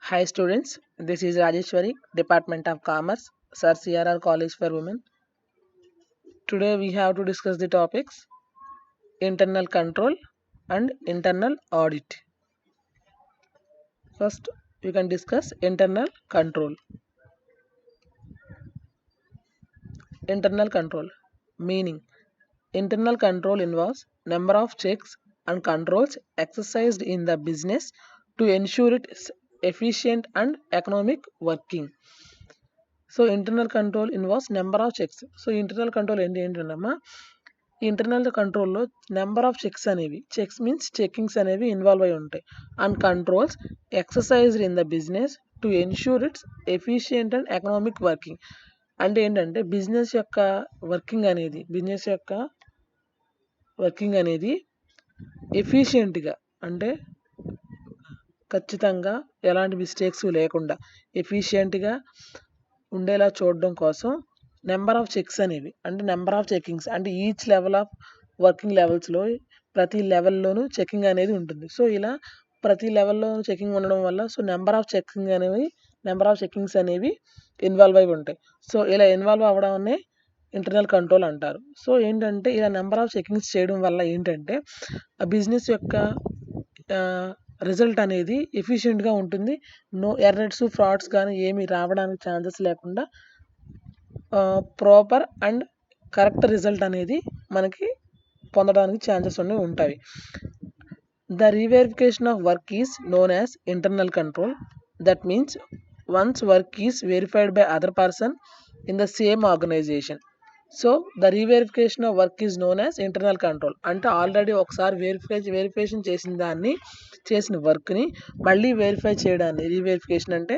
Hi students, this is Rajeshwari, Department of Commerce, Sir CRR College for Women. Today we have to discuss the topics internal control and internal audit. First, we can discuss internal control. Internal control meaning internal control involves number of checks and controls exercised in the business to ensure its efficient and economic working. So internal control involves number of checks. So internal control ఏంటంటమ్మా, ఈ internal కంట్రోల్లో number of checks means checkings అనేవి involve అయి ఉంటాయి. And controls exercised in the business to ensure its efficient and economic working. అంటే ఏంటంటే business యొక్క working అనేది ఎఫిషియెంట్గా, అంటే ఖచ్చితంగా ఎలాంటి మిస్టేక్స్ లేకుండా ఎఫిషియెంట్గా ఉండేలా చూడడం కోసం నెంబర్ ఆఫ్ చెక్స్ అనేవి, అంటే నెంబర్ ఆఫ్ చెకింగ్స్, అంటే ఈచ్ లెవెల్ ఆఫ్ వర్కింగ్ లెవెల్స్లో ప్రతి లెవెల్లోనూ చెకింగ్ అనేది ఉంటుంది. సో ఇలా ప్రతి లెవెల్లో చెకింగ్ ఉండడం వల్ల సో నెంబర్ ఆఫ్ చెకింగ్స్ అనేవి ఇన్వాల్వ్ అయి ఉంటాయి. సో ఇలా ఇన్వాల్వ్ అవ్వడాన్ని ఇంటర్నల్ కంట్రోల్ అంటారు. సో ఏంటంటే ఇలా నెంబర్ ఆఫ్ చెకింగ్స్ చేయడం వల్ల ఏంటంటే ఆ బిజినెస్ యొక్క రిజల్ట్ అనేది ఎఫిషియెంట్గా ఉంటుంది. నో ఎర్రర్స్, ఫ్రాడ్స్ కానీ ఏమి రావడానికి ఛాన్సెస్ లేకుండా ప్రాపర్ అండ్ కరెక్ట్ రిజల్ట్ అనేది మనకి పొందడానికి ఛాన్సెస్ అనేవి ఉంటాయి. The reverification of work is known as internal control. That means once work is verified by other person in the same organisation. So the reverification of work is known as internal control. అంటే already ఒకసారి verification చేసిన వర్క్ని మళ్ళీ verify చేయడాన్ని reverification అంటే,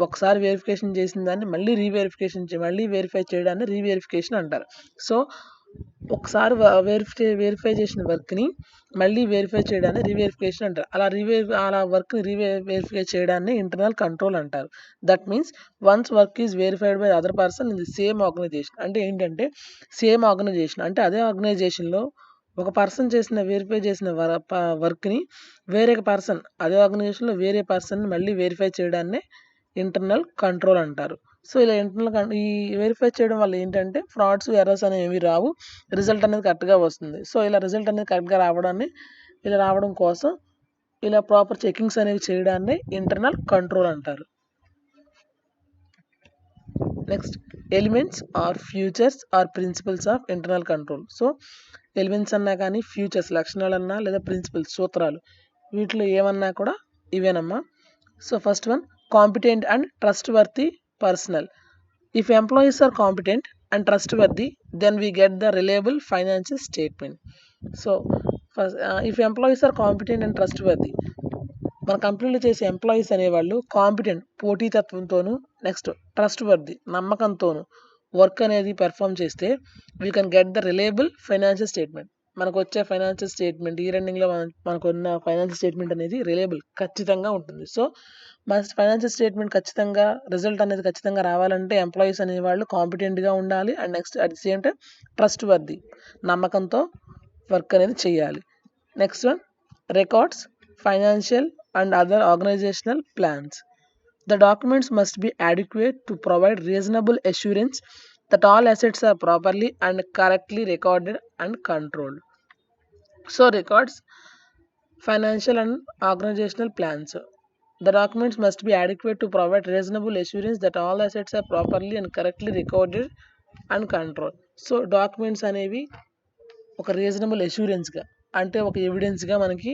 ఒకసారి verification చేసిన దాన్ని మళ్ళీ వెరిఫై చేయడాన్ని రీవెరిఫికేషన్ అంటారు. సో ఒకసారి వెరిఫై చేసిన వర్క్ని మళ్ళీ వెరిఫై చేయడాన్ని రీవెరిఫికేషన్ అంటారు. అలా వర్క్ని వెరిఫై చేయడాన్ని ఇంటర్నల్ కంట్రోల్ అంటారు. That means once work is verified by other person in the same organisation. అంటే ఏంటంటే సేమ్ ఆర్గనైజేషన్ అంటే అదే ఆర్గనైజేషన్లో ఒక పర్సన్ వెరిఫై చేసిన వర్క్ని అదే ఆర్గనైజేషన్లో వేరే పర్సన్ మళ్ళీ వెరిఫై చేయడాన్ని ఇంటర్నల్ కంట్రోల్ అంటారు. సో ఇలా ఈ వెరిఫై చేయడం వల్ల ఏంటంటే ఫ్రాడ్స్, ఎర్రర్స్ అనేవి ఏమీ రావు, రిజల్ట్ అనేది కరెక్ట్గా వస్తుంది. సో ఇలా రిజల్ట్ అనేది కరెక్ట్గా రావడం కోసం ఇలా ప్రాపర్ చెకింగ్స్ అనేవి చేయడాన్ని ఇంటర్నల్ కంట్రోల్ అంటారు. Next, elements or futures or principles of internal control. So elements అన్నా కానీ, ఫ్యూచర్స్ లక్షణాలు అన్నా, లేదా ప్రిన్సిపల్స్ సూత్రాలు, వీటిలో ఏమన్నా కూడా ఇవేనమ్మా. So first one, competent and trustworthy personnel. If employees are competent and trustworthy, then we get the reliable financial statement. So first, if employees are competent and trustworthy, మన కంపెనీలో చేసే ఎంప్లాయీస్ అనేవాళ్ళు కాంపిటెంట్ పోటీతత్వంతోనూ, నెక్స్ట్ ట్రస్ట్వర్తీ నమ్మకంతోనూ వర్క్ అనేది perform చేస్తే we can get the reliable financial statement. మనకు వచ్చే financial statement, year ఎండింగ్లో మనకు ఉన్న ఫైనాన్షియల్ స్టేట్మెంట్ అనేది రిలయబుల్, ఖచ్చితంగా ఉంటుంది. సో మన ఫైనాన్షియల్ స్టేట్మెంట్ ఖచ్చితంగా, రిజల్ట్ అనేది ఖచ్చితంగా రావాలంటే ఎంప్లాయీస్ అనేవాళ్ళు కాంపిటెంట్గా ఉండాలి. And next at the same time trustworthy, నమ్మకంతో వర్క్ అనేది చేయాలి. Next one, records, financial and other organisational plans. The documents must be adequate to provide reasonable assurance that all assets are properly and correctly recorded and controlled. So records, financial and organizational plans. The documents must be adequate to provide reasonable assurance that all assets are properly and correctly recorded and controlled. So documents అనేవి ఒక reasonable అష్యూరెన్స్గా, అంటే ఒక ఎవిడెన్స్గా మనకి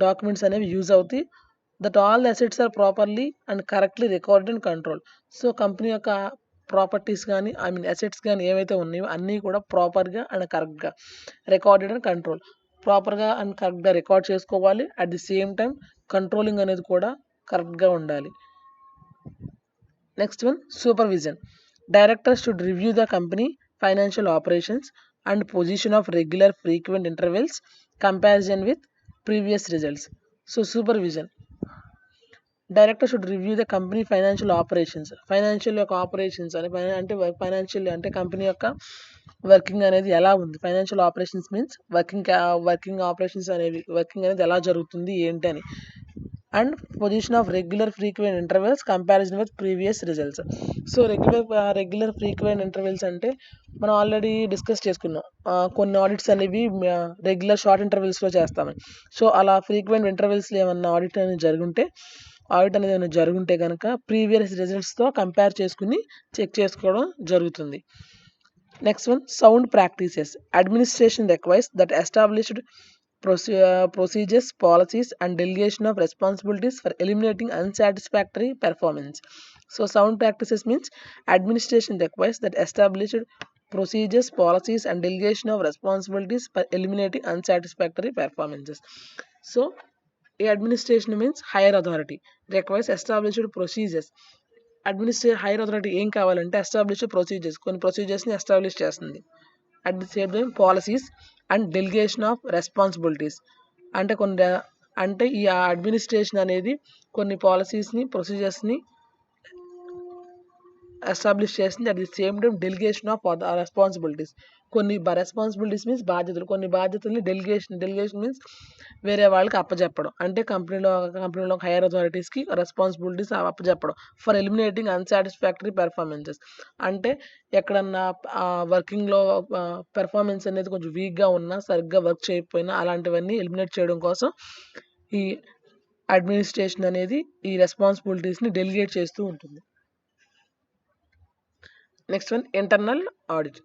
documents అనేవి use అవుతాయి. That all assets are properly and correctly record and control. So company యొక్క properties కానీ, assets కానీ ఏవైతే ఉన్నాయో అన్నీ కూడా ప్రాపర్గా అండ్ కరెక్ట్గా రికార్డెడ్ అండ్ కంట్రోల్, ప్రాపర్గా అండ్ కరెక్ట్గా రికార్డ్ చేసుకోవాలి. At the same time controlling అనేది కూడా కరెక్ట్గా ఉండాలి. Next one, supervision. Director should review the company financial operations and position of regular frequent intervals comparison with previous results. So supervision, director should review the company financial operations. Financial యొక్క operations అంటే financial అంటే company యొక్క working అనేది ఎలా ఉంది. Financial operations means working operations అనేవి, working అనేది ఎలా జరుగుతుంది ఏంటి అని. And position of regular frequent intervals comparison with previous results. So regular frequent intervals అంటే మనం ఆల్రెడీ డిస్కస్ చేసుకున్నాం. కొన్ని ఆడిట్స్ అనేవి రెగ్యులర్ షార్ట్ ఇంటర్వెల్స్లో చేస్తామని. సో అలా ఫ్రీక్వెంట్ ఇంటర్వెల్స్లో ఏమన్నా ఆడిట్ అనేది ఏమైనా జరుగుంటే కనుక ప్రీవియస్ రిజల్ట్స్తో కంపేర్ చేసుకుని చెక్ చేసుకోవడం జరుగుతుంది. Next one, sound practices. Administration requires that established procedures, policies and delegation of responsibilities for eliminating unsatisfactory performance. So sound practices means administration requires that established procedures, policies and delegation of responsibilities for eliminating unsatisfactory performances. So administration means higher authority requires established procedures. Higher authority ఏం కావాలంటే establish procedures, కొన్ని ప్రొసీజర్స్ని establish చేస్తుంది. At the same time policies and delegation of responsibilities అంటే ఈ administration అనేది కొన్ని పాలసీస్ని ప్రొసీజర్స్ని establish చేస్తుంది. At the same time delegation of responsibilities, కొన్ని రెస్పాన్సిబిలిటీస్ మీన్స్ బాధ్యతలు, కొన్ని బాధ్యతల్ని డెలిగేషన్ మీన్స్ వేరే వాళ్ళకి అప్పచెప్పడం, అంటే కంపెనీలో హైయర్ అథారిటీస్కి రెస్పాన్సిబిలిటీస్ అప్పచెప్పడం. ఫర్ ఎలిమినేటింగ్ అన్సాటిస్ఫాక్టరీ పెర్ఫార్మెన్సెస్, అంటే ఎక్కడన్నా వర్కింగ్లో పెర్ఫార్మెన్స్ అనేది కొంచెం వీక్గా ఉన్నా, సరిగ్గా వర్క్ చేయకపోయినా అలాంటివన్నీ ఎలిమినేట్ చేయడం కోసం ఈ అడ్మినిస్ట్రేషన్ అనేది ఈ రెస్పాన్సిబిలిటీస్ని డెలిగేట్ చేస్తూ ఉంటుంది. Next one, internal audit.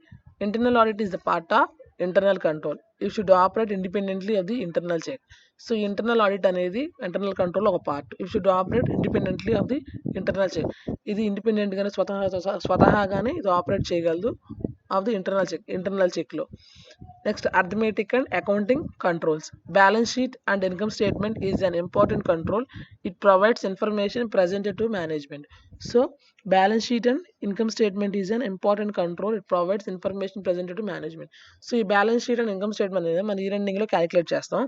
Internal audit is the part of internal control. It should operate independently of the internal check. So internal audit అనేది internal control ఒక part. It should operate independently of the internal check. ఇది independent గానే స్వతహాగానే ఇది operate చేయగలదు of the internal చెక్లో. Next, arithmetic and accounting controls. Balance sheet and income statement is an important control. It provides information presented to management. So balance sheet and income statement is an important control. It provides information presented to management. So ఈ balance sheet and income statement అనేది మన year ఎండింగ్లో calculate చేస్తాం.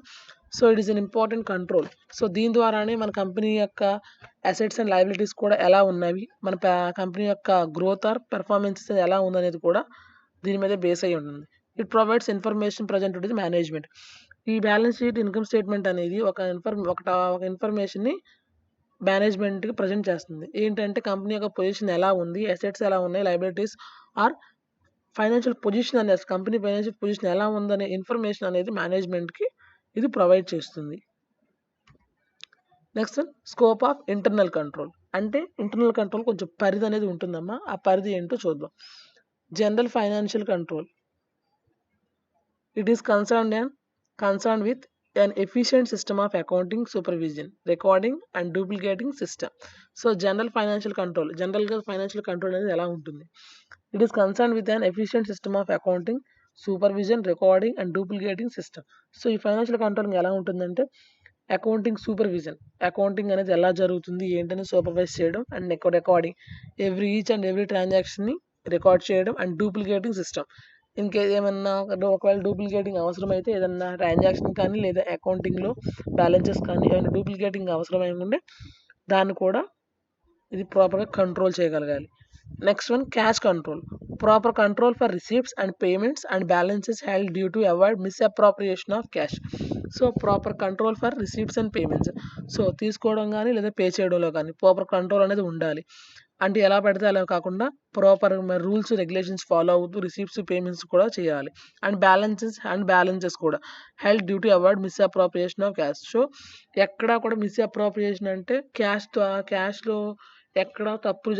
So it is an important control. So దీని ద్వారానే మన company యొక్క assets and liabilities కూడా ఎలా ఉన్నవి, మన కంపెనీ యొక్క గ్రోత్ ఆర్ పెర్ఫార్మెన్స్ ఎలా ఉందనేది కూడా దీని మీద బేస్ అయి ఉంటుంది. It provides information presented to the management. ఈ బ్యాలెన్స్ షీట్ ఇన్కమ్ స్టేట్మెంట్ అనేది ఒక ఇన్ఫర్మేషన్ని మేనేజ్మెంట్కి ప్రజెంట్ చేస్తుంది. ఏంటంటే కంపెనీ యొక్క పొజిషన్ ఎలా ఉంది, అసెట్స్ ఎలా ఉన్నాయి, లయబిలిటీస్ ఆర్ ఫైనాన్షియల్ పొజిషన్ అనేది, కంపెనీ ఫైనాన్షియల్ పొజిషన్ ఎలా ఉందనే ఇన్ఫర్మేషన్ అనేది మేనేజ్మెంట్కి ఇది ప్రొవైడ్ చేస్తుంది. Next, scope of internal control. అంటే ఇంటర్నల్ కంట్రోల్ కొంచెం పరిధి అనేది ఉంటుందమ్మా. ఆ పరిధి ఏంటో చూద్దాం. General financial control. It is concerned with an efficient system of accounting, supervision, recording and duplicating system. So general financial control అనేది ఎలా ఉంటుంది? It is concerned with an efficient system of accounting, supervision, recording and duplicating system. So ఈ financial controlling ఎలా ఉంటుందంటే accounting అనేది ఎలా జరుగుతుంది ఏంటని సూపర్వైజ్ చేయడం, and recording each and every ట్రాన్సాక్షన్ని రికార్డ్ చేయడం, అండ్ డూప్లికేటింగ్ సిస్టమ్. ఇన్కేస్ ఏమన్నా ఒకవేళ డూప్లికేటింగ్ అవసరమైతే ఏదన్నా ట్రాన్సాక్షన్ కానీ లేదా అకౌంటింగ్లో బ్యాలెన్సెస్ కానీ ఏమైనా డూప్లికేటింగ్ అవసరమై ఉంటే దాన్ని కూడా ఇది ప్రాపర్గా కంట్రోల్ చేయగలగాలి. Next one, cash control. Proper control for receipts and payments and balances held due to avoid misappropriation of cash. So proper control for receipts and payments. So తీసుకోవడం కానీ లేదా పే చేయడంలో కానీ ప్రాపర్ కంట్రోల్ అనేది ఉండాలి. అంటే ఎలా పడితే అలా కాకుండా ప్రాపర్ రూల్స్ రెగ్యులేషన్స్ ఫాలో అవుతూ రిసీప్ట్స్ పేమెంట్స్ కూడా చేయాలి. అండ్ బ్యాలెన్సెస్ కూడా held due to avoid misappropriation of cash. So ఎక్కడా కూడా మిస్అప్రాప్రియేషన్ అంటే క్యాష్లో ఎక్కడ తప్పు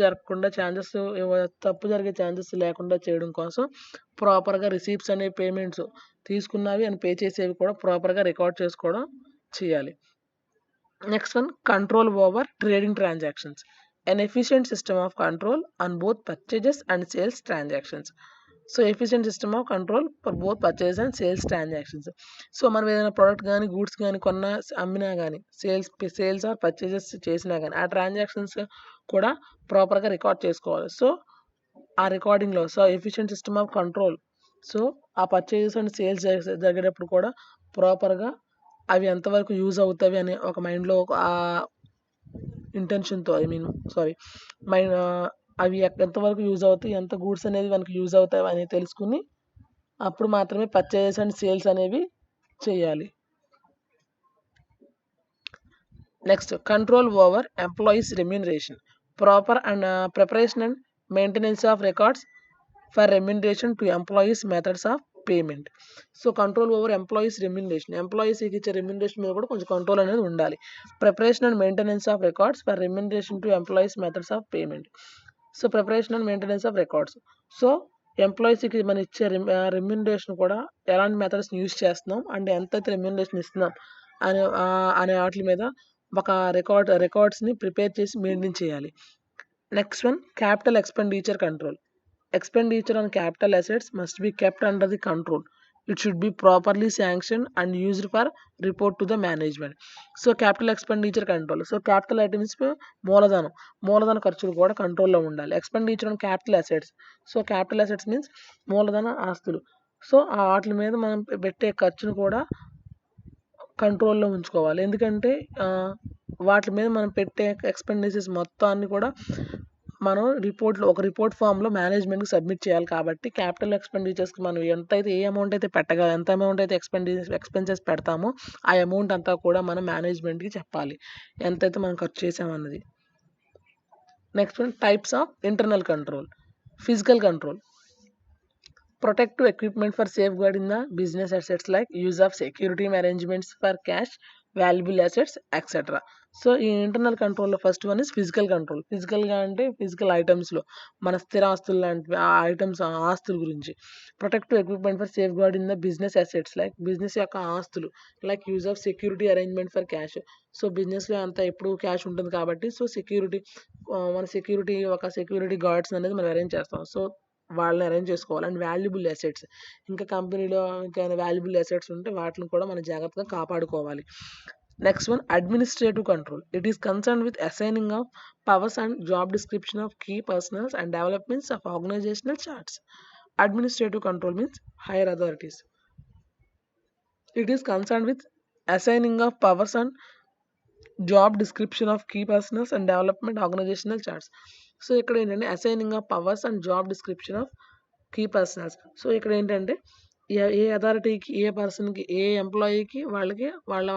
జరిగే ఛాన్సెస్ లేకుండా చేయడం కోసం ప్రాపర్గా రిసీప్ట్స్ అనే పేమెంట్స్ తీసుకున్నవి అండ్ పే చేసేవి కూడా ప్రాపర్గా రికార్డ్ చేసుకోవడం చేయాలి. Next one, control over trading transactions. An efficient system of control on both purchases and sales transactions. So efficient system of control for both purchase and sales transactions. So మనం ఏదైనా product కానీ goods కానీ అమ్మినా కానీ sales are purchases చేసినా కానీ ఆ transactions కూడా ప్రాపర్గా రికార్డ్ చేసుకోవాలి. సో ఆ రికార్డింగ్లో efficient system of control. So ఆ పర్చేజెస్ అండ్ సేల్స్ జరిగేటప్పుడు కూడా ప్రాపర్గా అవి ఎంతవరకు యూజ్ అవుతాయి అనే ఒక మైండ్లో ఆ ఇంటెన్షన్తో అవి ఎంతవరకు యూజ్ అవుతాయి, ఎంత గూడ్స్ అనేది మనకి యూజ్ అవుతాయి అని తెలుసుకుని అప్పుడు మాత్రమే పర్చేజెస్ అండ్ సేల్స్ అనేవి చేయాలి. Next control over employees remuneration, proper and preparation and maintenance of records for remuneration to employees methods of payment. So control over employees remuneration, ఎంప్లాయీస్కి ఇచ్చే రెమ్యూనరేషన్ మీద కూడా కొంచెం కంట్రోల్ అనేది ఉండాలి. Preparation and maintenance of records for remuneration to employees methods of payment. So preparation and maintenance of records, so ఎంప్లాయీస్కి మనం ఇచ్చే రెమ్యూనరేషన్ కూడా ఎలాంటి మెథడ్స్ని యూజ్ చేస్తున్నాం అండ్ ఎంతైతే రెమ్యూనరేషన్ ఇస్తున్నాం అనే వాటి మీద ఒక రికార్డ్స్ని ప్రిపేర్ చేసి మెయింటైన్ చేయాలి. Next one capital expenditure control. Expenditure on capital assets must be kept under the control. It should be properly sanctioned and used for report to the management. So capital expenditure control. So capital items మూలధన ఖర్చులు కూడా కంట్రోల్లో ఉండాలి. Expenditure on capital assets. So capital assets means మూలధన ఆస్తులు. So ఆ వాటి మీద మనం పెట్టే ఖర్చును కూడా కంట్రోల్లో ఉంచుకోవాలి. ఎందుకంటే వాటి మీద మనం పెట్టే ఎక్స్పెండిచర్స్ మొత్తాన్ని కూడా మనం ఒక రిపోర్ట్ ఫామ్లో మేనేజ్మెంట్కి సబ్మిట్ చేయాలి. కాబట్టి క్యాపిటల్ ఎక్స్పెండిచర్స్కి మనం ఏ అమౌంట్ అయితే ఎంత అమౌంట్ అయితే ఎక్స్పెన్సెస్ పెడతామో ఆ అమౌంట్ అంతా కూడా మనం మేనేజ్మెంట్కి చెప్పాలి ఎంతైతే మనం ఖర్చు చేసామన్నది. Next one types of internal control. Physical control, protective equipment for safeguarding the business assets like use of security arrangements for cash, valuable assets, etc. So ఈ ఇంటర్నల్ కంట్రోల్లో first one is physical control. ఫిజికల్గా అంటే physical ఐటమ్స్లో మన స్థిర ఆస్తులు లాంటివి ఆ items ఆస్తుల గురించి. Protective equipment for safeguard in the business assets like business యొక్క ఆస్తులు, like use of security arrangement for cash. So బిజినెస్లో అంతా ఎప్పుడు క్యాష్ ఉంటుంది కాబట్టి సో మన సెక్యూరిటీ గార్డ్స్ అనేది మనం అరేంజ్ చేస్తాం. సో వాళ్ళని అరేంజ్ చేసుకోవాలి. అండ్ వాల్యుబుల్ అసెట్స్, ఇంకా కంపెనీలో ఇంకా వాల్యుబుల్ అసెట్స్ ఉంటే వాటిని కూడా మనం జాగ్రత్తగా కాపాడుకోవాలి. Next one administrative control. It is concern with assigning of powers and job description of key personnels and developments of organisational charts. Administrative control means higher authorities. It is concern with assigning of powers and job description of key personnels and development organisational charts. So ఇక్కడ ఏంటంటే assigning of powers and job description of key personnels. So ఇక్కడ ఏంటంటే ఏ అథారిటీకి, ఏ పర్సన్కి, ఏ ఎంప్లాయీకి వాళ్ళ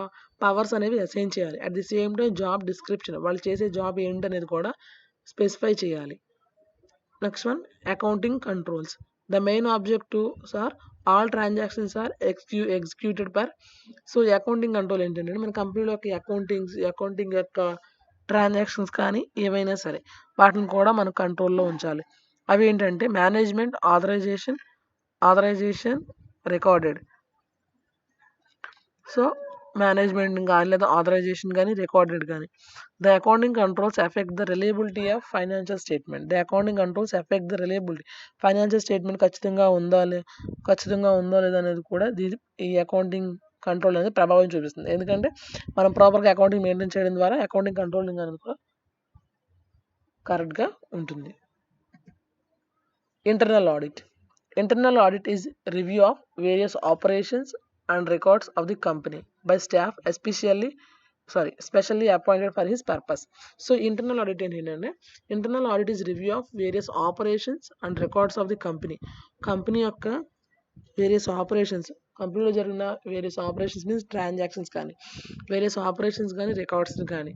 powers అనేవి assign చేయాలి. At the same time job description, వాళ్ళు చేసే జాబ్ ఏంటనేది కూడా స్పెసిఫై చేయాలి. Next one accounting controls. The main objectives are all transactions are executed per. So accounting control ఏంటంటే మన కంపెనీలో అకౌంటింగ్ యొక్క ట్రాన్సాక్షన్స్ కానీ ఏవైనా సరే వాటిని కూడా మనం కంట్రోల్లో ఉంచాలి. అవి ఏంటంటే management authorisation recorded. So management కానీ లేదా ఆథరైజేషన్ కానీ రికార్డెడ్ కానీ. The accounting controls effect the reliability of financial statement. The accounting controls effect the reliability. Financial statement ఖచ్చితంగా ఉందో లేదా అనేది కూడా ఈ అకౌంటింగ్ కంట్రోల్ అనేది ప్రభావం చూపిస్తుంది. ఎందుకంటే మనం ప్రాపర్గా అకౌంటింగ్ మెయింటైన్ చేయడం ద్వారా అకౌంటింగ్ కంట్రోలింగ్ అనేది కూడా కరెక్ట్గా ఉంటుంది. Internal audit. Internal audit is review of various operations and records of the company by staff specially appointed for his purpose. So internal audit ఏంటంటే internal audit is review of various operations and records of the company. Company యొక్క various operations, కంపెనీలో జరిగిన various operations means transactions కానీ various operations కానీ records కానీ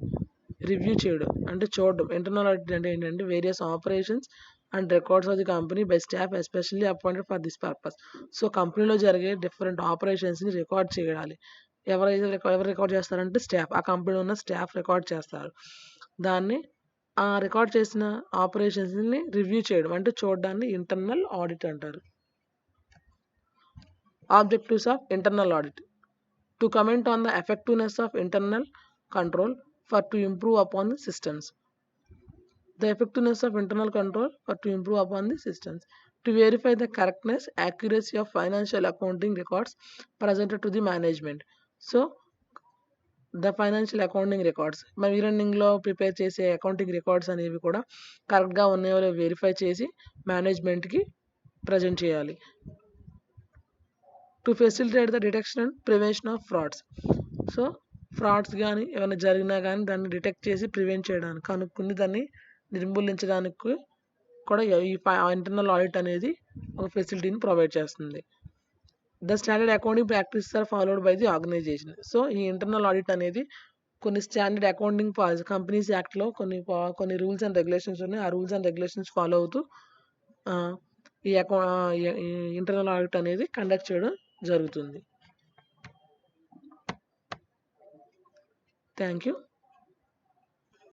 review చేయడం అంటే చూడడం. ఇంటర్నల్ ఆడిట్ అంటే ఏంటంటే various operations and records of the company by staff especially appointed for this purpose. So కంపెనీలో జరిగే డిఫరెంట్ ఆపరేషన్స్ని రికార్డ్ చేయాలి. ఎవరు రికార్డ్ చేస్తారంటే స్టాఫ్, ఆ కంపెనీలో ఉన్న స్టాఫ్ రికార్డ్ చేస్తారు. దాన్ని ఆ రికార్డ్ చేసిన ఆపరేషన్స్ని రివ్యూ చేయడం అంటే చూడడాన్ని ఇంటర్నల్ ఆడిట్ అంటారు. Objectives of internal audit. To comment on the effectiveness of internal control to improve upon the systems. The effectiveness of internal control to improve upon the systems. To verify the correctness, accuracy of financial accounting records presented to the management. So the financial accounting records మన రన్నింగ్లో prepare చేసే accounting records అనేవి కూడా కరెక్ట్గా ఉన్నాయో verify చేసి మేనేజ్మెంట్కి present చేయాలి. To facilitate the detection and prevention of frauds. So frauds కానీ ఏమైనా జరిగినా కానీ దాన్ని డిటెక్ట్ చేసి ప్రివెంట్ చేయడానికి, కనుక్కుని దాన్ని నిర్మూలించడానికి కూడా ఈ ఇంటర్నల్ ఆడిట్ అనేది ఒక ఫెసిలిటీని ప్రొవైడ్ చేస్తుంది. The standard accounting practices are followed by the organisation. So ఈ ఇంటర్నల్ ఆడిట్ అనేది కొన్ని స్టాండర్డ్ అకౌంటింగ్ కంపెనీస్ యాక్ట్‌లో కొన్ని రూల్స్ అండ్ రెగ్యులేషన్స్ ఉన్నాయి. ఆ రూల్స్ అండ్ రెగ్యులేషన్స్ ఫాలో అవుతూ ఈ ఇంటర్నల్ ఆడిట్ అనేది కండక్ట్ చేయడం జరుగుతుంది. Thank you.